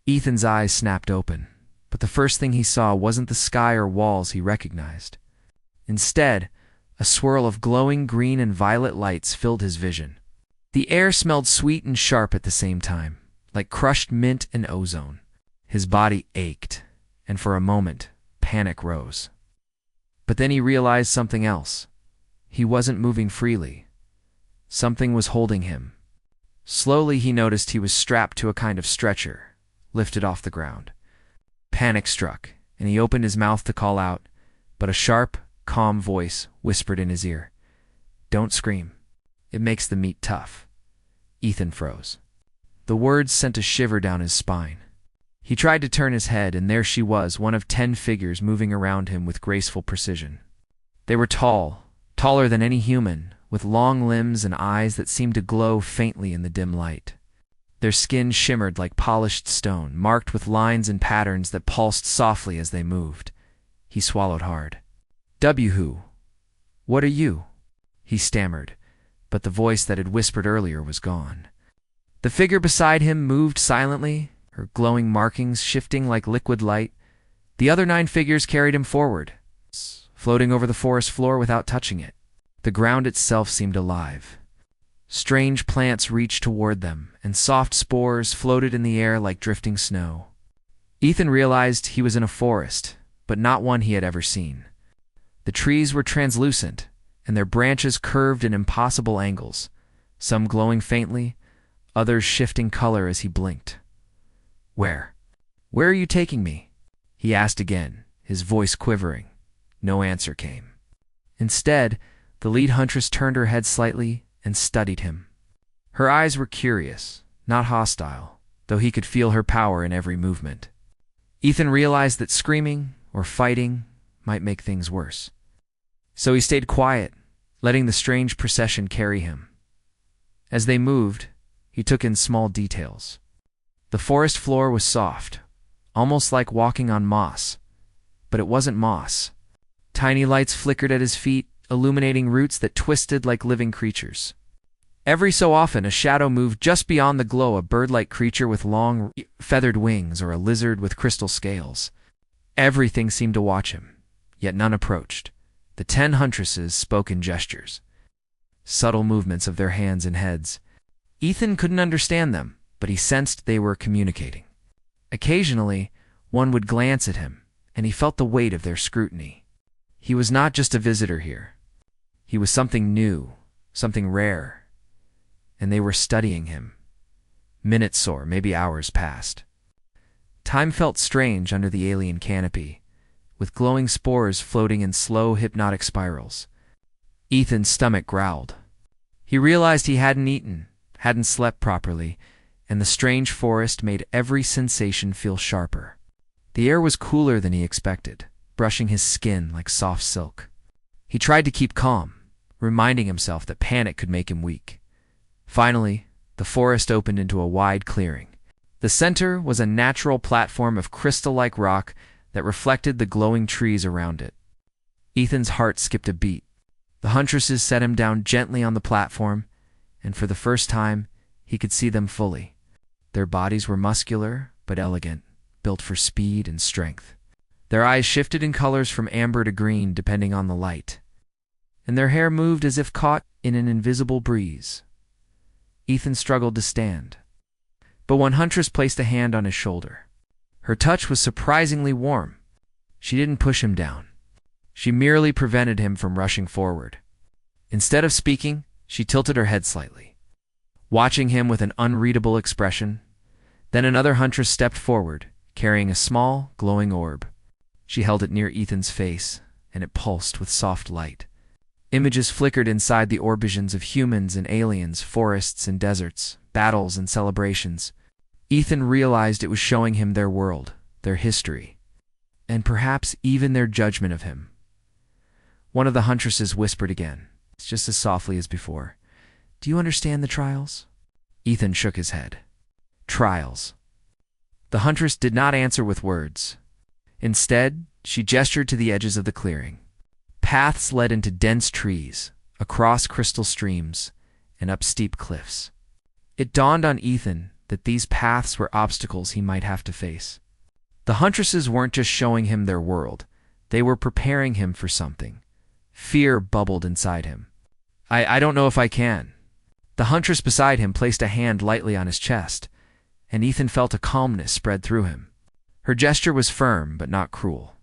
Ethan's eyes snapped open, but the first thing he saw wasn't the sky or walls he recognized. Instead, a swirl of glowing green and violet lights filled his vision. The air smelled sweet and sharp at the same time, like crushed mint and ozone. His body ached, and for a moment, panic rose. But then he realized something else. He wasn't moving freely. Something was holding him. Slowly he noticed he was strapped to a kind of stretcher, lifted off the ground. Panic struck, and he opened his mouth to call out, but a sharp, calm voice whispered in his ear, "Don't scream. It makes the meat tough." Ethan froze. The words sent a shiver down his spine. He tried to turn his head, and there she was, one of 10 figures moving around him with graceful precision. They were tall, taller than any human, with long limbs and eyes that seemed to glow faintly in the dim light. Their skin shimmered like polished stone, marked with lines and patterns that pulsed softly as they moved. He swallowed hard. "Who? What are you?" he stammered, but the voice that had whispered earlier was gone. The figure beside him moved silently, her glowing markings shifting like liquid light. The other 9 figures carried him forward, floating over the forest floor without touching it. The ground itself seemed alive. Strange plants reached toward them, and soft spores floated in the air like drifting snow. Ethan realized he was in a forest, but not one he had ever seen. The trees were translucent, and their branches curved in impossible angles, some glowing faintly, others shifting color as he blinked. Where are you taking me?" he asked again, his voice quivering. No answer came. Instead, the lead huntress turned her head slightly and studied him. Her eyes were curious, not hostile, though he could feel her power in every movement. Ethan realized that screaming or fighting might make things worse. So he stayed quiet, letting the strange procession carry him. As they moved, he took in small details. The forest floor was soft, almost like walking on moss. But it wasn't moss. Tiny lights flickered at his feet, illuminating roots that twisted like living creatures. Every so often, a shadow moved just beyond the glow, a bird-like creature with long, feathered wings or a lizard with crystal scales. Everything seemed to watch him, yet none approached. The 10 huntresses spoke in gestures, subtle movements of their hands and heads. Ethan couldn't understand them, but he sensed they were communicating. Occasionally, one would glance at him, and he felt the weight of their scrutiny. He was not just a visitor here. He was something new, something rare, and they were studying him. Minutes or maybe hours passed. Time felt strange under the alien canopy, with glowing spores floating in slow, hypnotic spirals. Ethan's stomach growled. He realized he hadn't eaten, hadn't slept properly, and the strange forest made every sensation feel sharper. The air was cooler than he expected, brushing his skin like soft silk. He tried to keep calm, reminding himself that panic could make him weak. Finally, the forest opened into a wide clearing. The center was a natural platform of crystal-like rock that reflected the glowing trees around it. Ethan's heart skipped a beat. The huntresses set him down gently on the platform, and for the first time, he could see them fully. Their bodies were muscular but elegant, built for speed and strength. Their eyes shifted in colors from amber to green depending on the light, and their hair moved as if caught in an invisible breeze. Ethan struggled to stand, but one huntress placed a hand on his shoulder. Her touch was surprisingly warm. She didn't push him down. She merely prevented him from rushing forward. Instead of speaking, she tilted her head slightly, watching him with an unreadable expression. Then another huntress stepped forward, carrying a small, glowing orb. She held it near Ethan's face, and it pulsed with soft light. Images flickered inside the orbitions of humans and aliens, forests and deserts, battles and celebrations. Ethan realized it was showing him their world, their history, and perhaps even their judgment of him. One of the huntresses whispered again, just as softly as before, "Do you understand the trials?" Ethan shook his head. Trials. The huntress did not answer with words. Instead, she gestured to the edges of the clearing. Paths led into dense trees, across crystal streams, and up steep cliffs. It dawned on Ethan that these paths were obstacles he might have to face. The huntresses weren't just showing him their world, they were preparing him for something. Fear bubbled inside him. I don't know if I can. The huntress beside him placed a hand lightly on his chest, and Ethan felt a calmness spread through him. Her gesture was firm, but not cruel.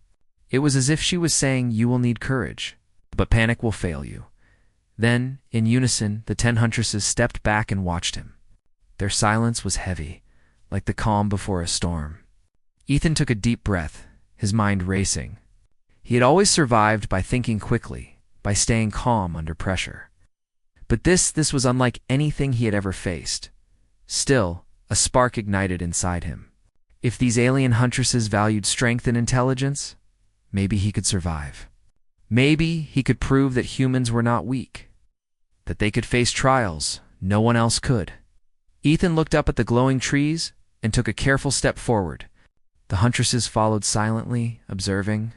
It was as if she was saying, "You will need courage, but panic will fail you." Then, in unison, the 10 huntresses stepped back and watched him. Their silence was heavy, like the calm before a storm. Ethan took a deep breath, his mind racing. He had always survived by thinking quickly, by staying calm under pressure. But this was unlike anything he had ever faced. Still, a spark ignited inside him. If these alien huntresses valued strength and intelligence, maybe he could survive. Maybe he could prove that humans were not weak, that they could face trials no one else could. Ethan looked up at the glowing trees and took a careful step forward. The huntresses followed silently, observing.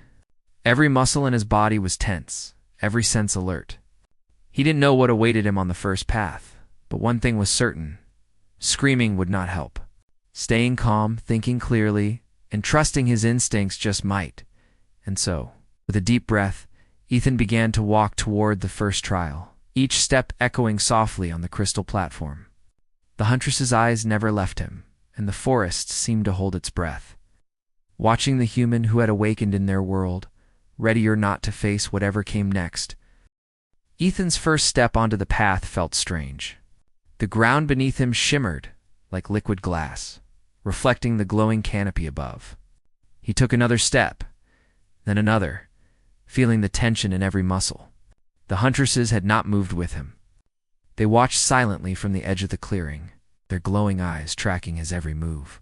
Every muscle in his body was tense, every sense alert. He didn't know what awaited him on the first path, but one thing was certain. Screaming would not help. Staying calm, thinking clearly, and trusting his instincts just might. And so, with a deep breath, Ethan began to walk toward the first trial, each step echoing softly on the crystal platform. The huntress's eyes never left him, and the forest seemed to hold its breath, watching the human who had awakened in their world, ready or not to face whatever came next. Ethan's first step onto the path felt strange. The ground beneath him shimmered like liquid glass, reflecting the glowing canopy above. He took another step, then another, feeling the tension in every muscle. The huntresses had not moved with him. They watched silently from the edge of the clearing, their glowing eyes tracking his every move.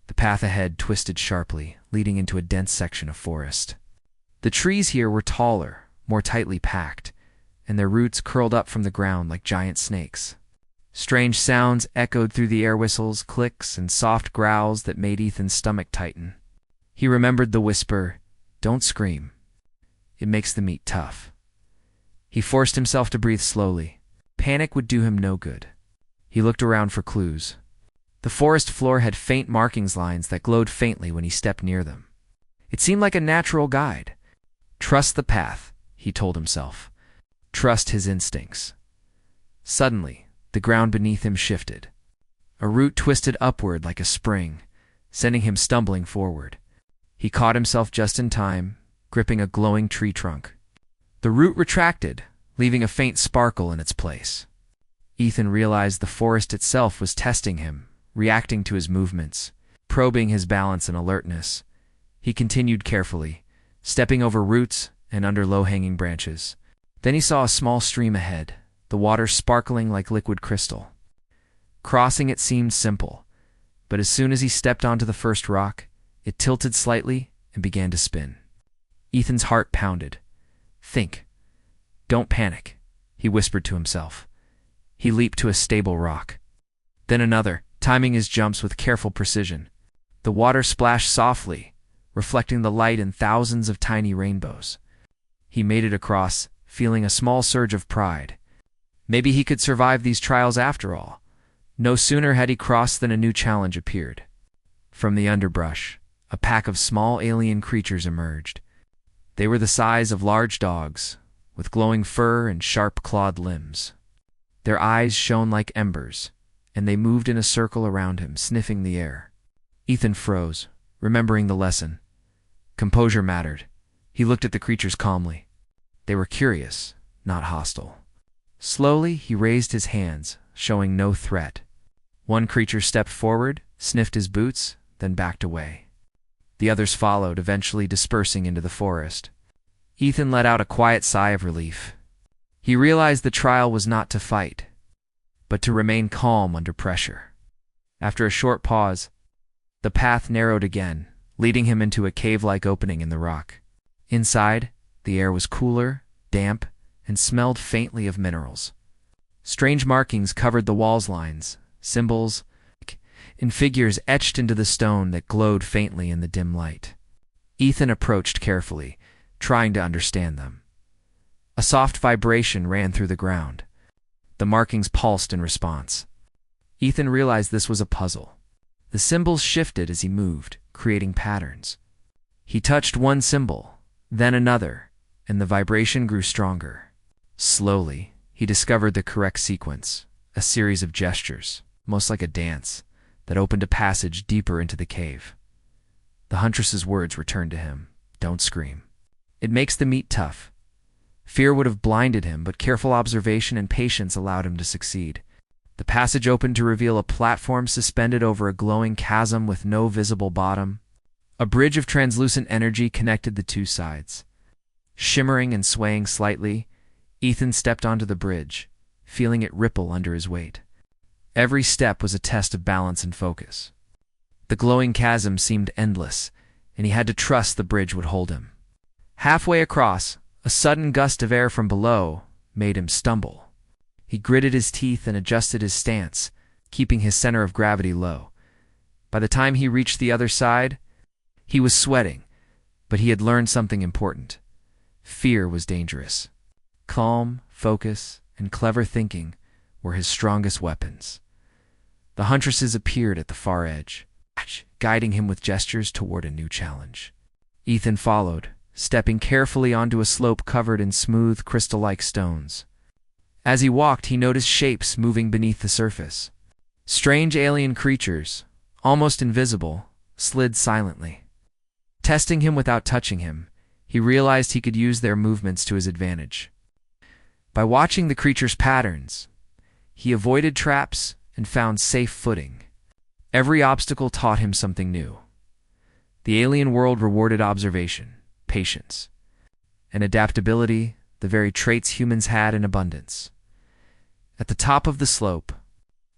The path ahead twisted sharply, leading into a dense section of forest. The trees here were taller, more tightly packed, and their roots curled up from the ground like giant snakes. Strange sounds echoed through the air whistles, clicks, and soft growls that made Ethan's stomach tighten. He remembered the whisper, "Don't scream. It makes the meat tough." He forced himself to breathe slowly. Panic would do him no good. He looked around for clues. The forest floor had faint markings lines that glowed faintly when he stepped near them. It seemed like a natural guide. Trust the path, he told himself. Trust his instincts. Suddenly, the ground beneath him shifted. A root twisted upward like a spring, sending him stumbling forward. He caught himself just in time, gripping a glowing tree trunk. The root retracted, leaving a faint sparkle in its place. Ethan realized the forest itself was testing him, reacting to his movements, probing his balance and alertness. He continued carefully, stepping over roots and under low-hanging branches. Then he saw a small stream ahead, the water sparkling like liquid crystal. Crossing it seemed simple, but as soon as he stepped onto the first rock, it tilted slightly and began to spin. Ethan's heart pounded. "Think. Don't panic," he whispered to himself. He leaped to a stable rock. Then another, timing his jumps with careful precision. The water splashed softly, reflecting the light in thousands of tiny rainbows. He made it across, feeling a small surge of pride. Maybe he could survive these trials after all. No sooner had he crossed than a new challenge appeared. From the underbrush, a pack of small alien creatures emerged. They were the size of large dogs, with glowing fur and sharp clawed limbs. Their eyes shone like embers, and they moved in a circle around him, sniffing the air. Ethan froze, remembering the lesson. Composure mattered. He looked at the creatures calmly. They were curious, not hostile. Slowly, he raised his hands, showing no threat. One creature stepped forward, sniffed his boots, then backed away. The others followed, eventually dispersing into the forest. Ethan let out a quiet sigh of relief. He realized the trial was not to fight, but to remain calm under pressure. After a short pause, the path narrowed again, leading him into a cave-like opening in the rock. Inside, the air was cooler, damp, and smelled faintly of minerals. Strange markings covered the wall's lines, symbols, and figures etched into the stone that glowed faintly in the dim light. Ethan approached carefully, trying to understand them. A soft vibration ran through the ground. The markings pulsed in response. Ethan realized this was a puzzle. The symbols shifted as he moved, creating patterns. He touched one symbol, then another, and the vibration grew stronger. Slowly, he discovered the correct sequence, a series of gestures, most like a dance, that opened a passage deeper into the cave. The huntress's words returned to him. Don't scream. It makes the meat tough. Fear would have blinded him, but careful observation and patience allowed him to succeed. The passage opened to reveal a platform suspended over a glowing chasm with no visible bottom. A bridge of translucent energy connected the two sides. Shimmering and swaying slightly, Ethan stepped onto the bridge, feeling it ripple under his weight. Every step was a test of balance and focus. The glowing chasm seemed endless, and he had to trust the bridge would hold him. Halfway across, a sudden gust of air from below made him stumble. He gritted his teeth and adjusted his stance, keeping his center of gravity low. By the time he reached the other side, he was sweating, but he had learned something important. Fear was dangerous. Calm, focus, and clever thinking were his strongest weapons. The huntresses appeared at the far edge, guiding him with gestures toward a new challenge. Ethan followed, stepping carefully onto a slope covered in smooth, crystal-like stones. As he walked, he noticed shapes moving beneath the surface. Strange alien creatures, almost invisible, slid silently. Testing him without touching him, he realized he could use their movements to his advantage. By watching the creatures' patterns, he avoided traps and found safe footing. Every obstacle taught him something new. The alien world rewarded observation, patience, and adaptability, the very traits humans had in abundance. At the top of the slope,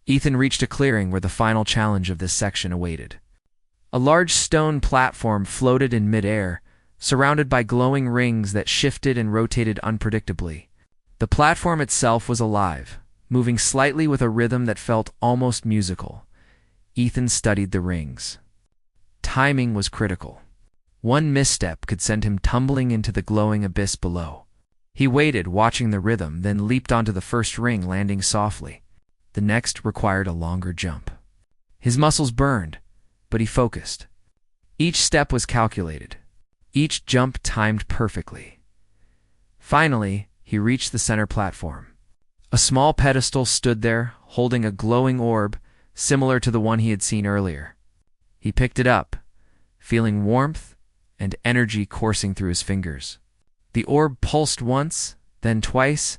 Ethan reached a clearing where the final challenge of this section awaited. A large stone platform floated in midair, surrounded by glowing rings that shifted and rotated unpredictably. The platform itself was alive, moving slightly with a rhythm that felt almost musical. Ethan studied the rings. Timing was critical. One misstep could send him tumbling into the glowing abyss below. He waited, watching the rhythm, then leaped onto the first ring, landing softly. The next required a longer jump. His muscles burned, but he focused. Each step was calculated. Each jump timed perfectly. Finally, he reached the center platform. A small pedestal stood there, holding a glowing orb, similar to the one he had seen earlier. He picked it up, feeling warmth and energy coursing through his fingers. The orb pulsed once, then twice,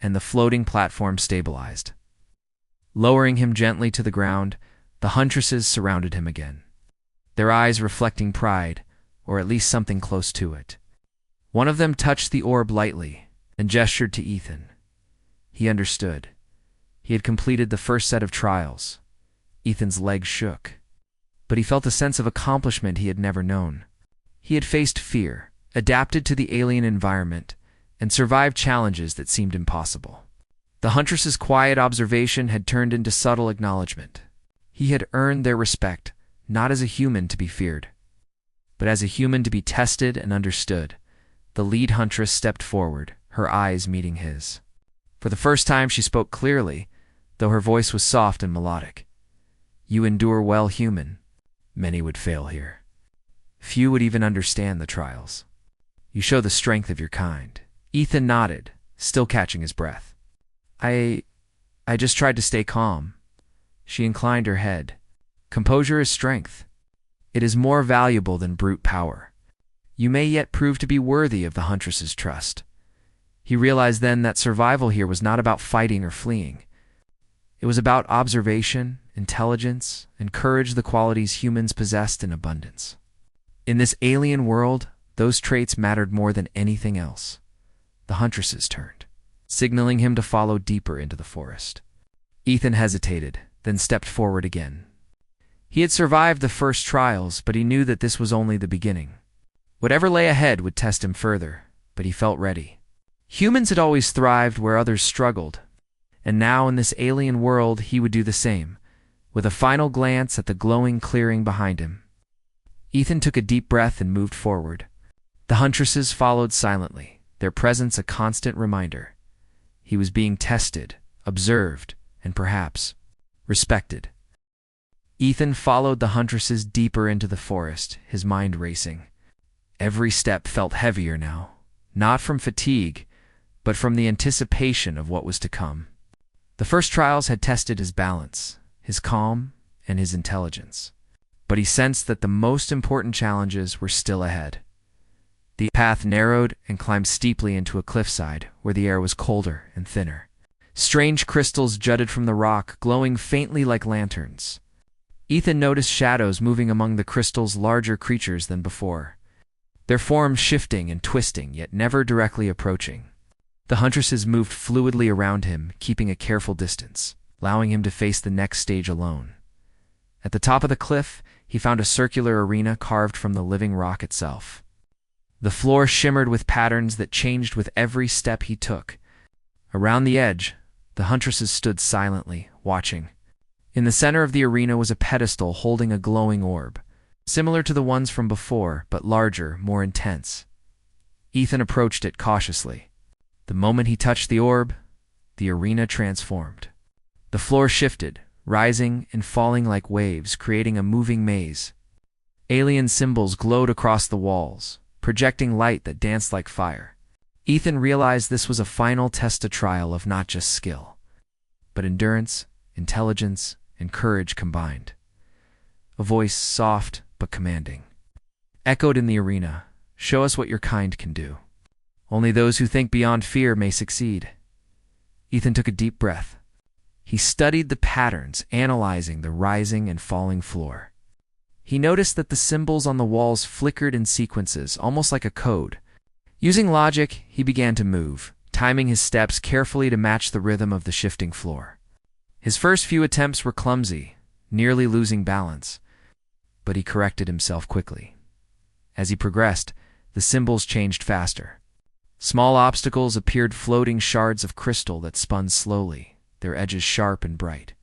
and the floating platform stabilized. Lowering him gently to the ground, the huntresses surrounded him again, their eyes reflecting pride, or at least something close to it. One of them touched the orb lightly and gestured to Ethan. He understood. He had completed the first set of trials. Ethan's legs shook, but he felt a sense of accomplishment he had never known. He had faced fear, adapted to the alien environment, and survived challenges that seemed impossible. The huntress's quiet observation had turned into subtle acknowledgement. He had earned their respect, not as a human to be feared, but as a human to be tested and understood. The lead huntress stepped forward, her eyes meeting his. For the first time she spoke clearly, though her voice was soft and melodic. "You endure well, human. Many would fail here. Few would even understand the trials. You show the strength of your kind." Ethan nodded, still catching his breath. I just tried to stay calm." She inclined her head. "Composure is strength. It is more valuable than brute power. You may yet prove to be worthy of the huntress's trust." He realized then that survival here was not about fighting or fleeing. It was about observation, intelligence, and courage, the qualities humans possessed in abundance. In this alien world, those traits mattered more than anything else. The huntresses turned, signaling him to follow deeper into the forest. Ethan hesitated, then stepped forward again. He had survived the first trials, but he knew that this was only the beginning. Whatever lay ahead would test him further, but he felt ready. Humans had always thrived where others struggled, and now in this alien world he would do the same. With a final glance at the glowing clearing behind him, Ethan took a deep breath and moved forward. The huntresses followed silently, their presence a constant reminder. He was being tested, observed, and perhaps respected. Ethan followed the huntresses deeper into the forest, his mind racing. Every step felt heavier now, not from fatigue, but from the anticipation of what was to come. The first trials had tested his balance, his calm, and his intelligence. But he sensed that the most important challenges were still ahead. The path narrowed and climbed steeply into a cliffside where the air was colder and thinner. Strange crystals jutted from the rock, glowing faintly like lanterns. Ethan noticed shadows moving among the crystal's larger creatures than before, their forms shifting and twisting, yet never directly approaching. The huntresses moved fluidly around him, keeping a careful distance, allowing him to face the next stage alone. At the top of the cliff, he found a circular arena carved from the living rock itself. The floor shimmered with patterns that changed with every step he took. Around the edge, the huntresses stood silently, watching. In the center of the arena was a pedestal holding a glowing orb, similar to the ones from before, but larger, more intense. Ethan approached it cautiously. The moment he touched the orb, the arena transformed. The floor shifted, rising and falling like waves, creating a moving maze. Alien symbols glowed across the walls, projecting light that danced like fire. Ethan realized this was a final test, a trial of not just skill, but endurance, intelligence, and courage combined. A voice, soft but commanding, echoed in the arena, "Show us what your kind can do. Only those who think beyond fear may succeed." Ethan took a deep breath. He studied the patterns, analyzing the rising and falling floor. He noticed that the symbols on the walls flickered in sequences, almost like a code. Using logic, he began to move, timing his steps carefully to match the rhythm of the shifting floor. His first few attempts were clumsy, nearly losing balance, but he corrected himself quickly. As he progressed, the symbols changed faster. Small obstacles appeared, floating shards of crystal that spun slowly, their edges sharp and bright.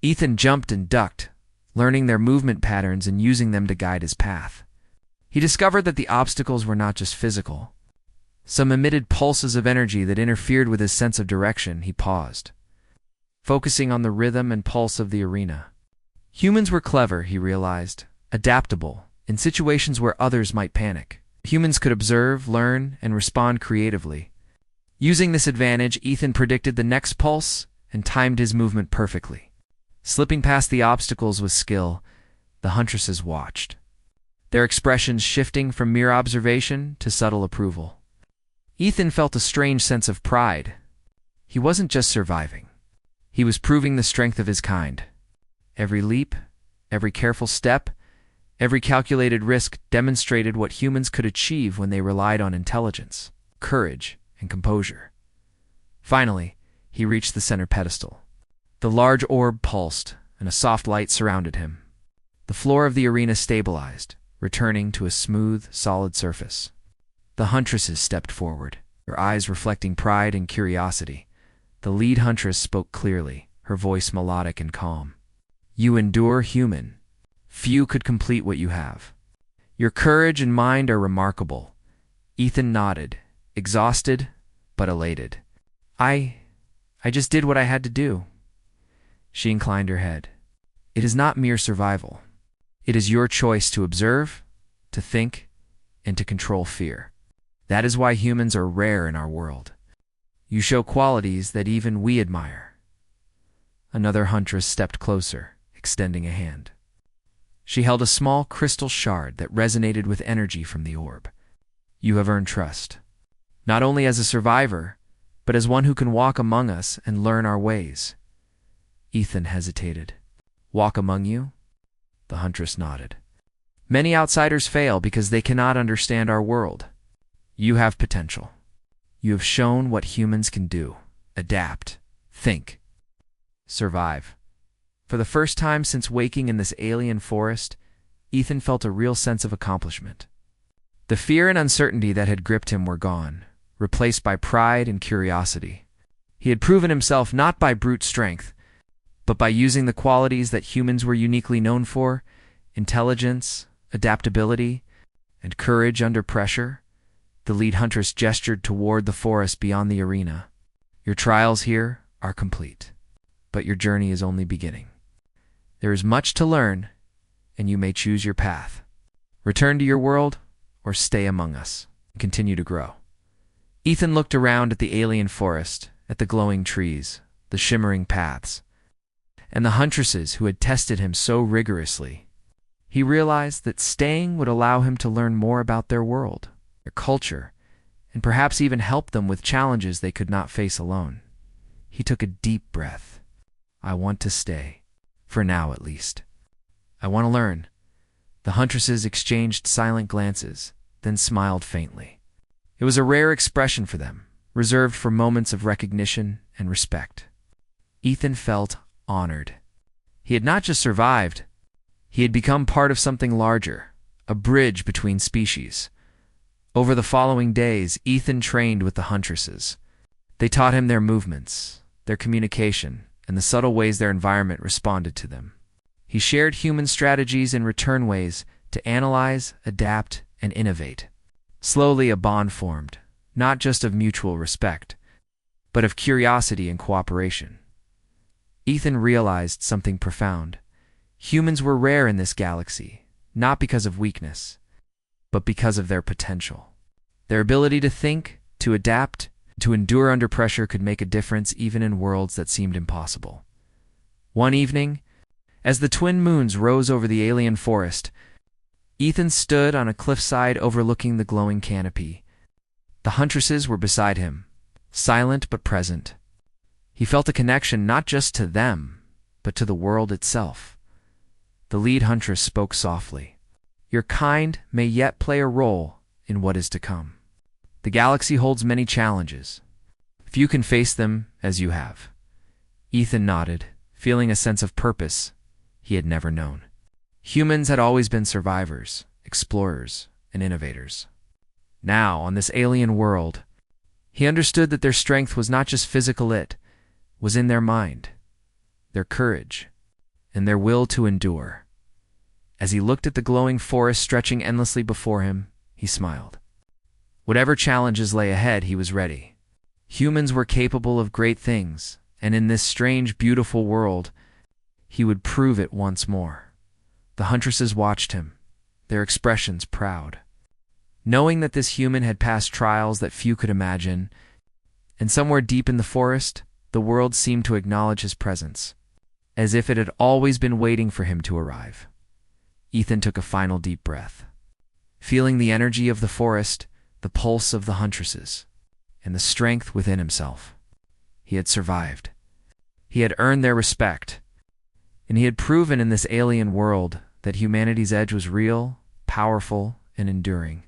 Ethan jumped and ducked, learning their movement patterns and using them to guide his path. He discovered that the obstacles were not just physical. Some emitted pulses of energy that interfered with his sense of direction. He paused, focusing on the rhythm and pulse of the arena. Humans were clever, he realized, adaptable, in situations where others might panic. Humans could observe, learn, and respond creatively. Using this advantage, Ethan predicted the next pulse and timed his movement perfectly. Slipping past the obstacles with skill, the huntresses watched, their expressions shifting from mere observation to subtle approval. Ethan felt a strange sense of pride. He wasn't just surviving. He was proving the strength of his kind. Every leap, every careful step, every calculated risk demonstrated what humans could achieve when they relied on intelligence, courage, and composure. Finally, he reached the center pedestal. The large orb pulsed, and a soft light surrounded him. The floor of the arena stabilized, returning to a smooth, solid surface. The huntresses stepped forward, their eyes reflecting pride and curiosity. The lead huntress spoke clearly, her voice melodic and calm. "You endure, human. Few could complete what you have. Your courage and mind are remarkable." Ethan nodded, exhausted but elated. I just did what I had to do." She inclined her head. "It is not mere survival. It is your choice to observe, to think, and to control fear. That is why humans are rare in our world. You show qualities that even we admire." Another huntress stepped closer, extending a hand. She held a small crystal shard that resonated with energy from the orb. "You have earned trust, not only as a survivor, but as one who can walk among us and learn our ways." Ethan hesitated. "Walk among you?" The huntress nodded. "Many outsiders fail because they cannot understand our world. You have potential. You have shown what humans can do: adapt, think, survive." For the first time since waking in this alien forest, Ethan felt a real sense of accomplishment. The fear and uncertainty that had gripped him were gone, replaced by pride and curiosity. He had proven himself not by brute strength, but by using the qualities that humans were uniquely known for: intelligence, adaptability, and courage under pressure. The lead huntress gestured toward the forest beyond the arena. "Your trials here are complete, but your journey is only beginning." There is much to learn, and you may choose your path. Return to your world, or stay among us and continue to grow. Ethan looked around at the alien forest, at the glowing trees, the shimmering paths, and the huntresses who had tested him so rigorously. He realized that staying would allow him to learn more about their world, their culture, and perhaps even help them with challenges they could not face alone. He took a deep breath. I want to stay, for now at least. I want to learn. The huntresses exchanged silent glances, then smiled faintly. It was a rare expression for them, reserved for moments of recognition and respect. Ethan felt honored. He had not just survived, he had become part of something larger, a bridge between species. Over the following days, Ethan trained with the huntresses. They taught him their movements, their communication, and the subtle ways their environment responded to them. He shared human strategies and return ways to analyze, adapt, and innovate. Slowly, a bond formed, not just of mutual respect, but of curiosity and cooperation. Ethan realized something profound. Humans were rare in this galaxy, not because of weakness, but because of their potential. Their ability to think, to adapt, to endure under pressure could make a difference even in worlds that seemed impossible. One evening, as the twin moons rose over the alien forest, Ethan stood on a cliffside overlooking the glowing canopy. The huntresses were beside him, silent but present. He felt a connection not just to them, but to the world itself. The lead huntress spoke softly. Your kind may yet play a role in what is to come. The galaxy holds many challenges. Few can face them as you have. Ethan nodded, feeling a sense of purpose he had never known. Humans had always been survivors, explorers, and innovators. Now, on this alien world, he understood that their strength was not just physical, it was in their mind, their courage, and their will to endure. As he looked at the glowing forest stretching endlessly before him, he smiled. Whatever challenges lay ahead, he was ready. Humans were capable of great things, and in this strange, beautiful world, he would prove it once more. The huntresses watched him, their expressions proud. Knowing that this human had passed trials that few could imagine, and somewhere deep in the forest, the world seemed to acknowledge his presence, as if it had always been waiting for him to arrive. Ethan took a final deep breath, feeling the energy of the forest, the pulse of the huntresses, and the strength within himself. He had survived. He had earned their respect, and he had proven in this alien world that humanity's edge was real, powerful, and enduring.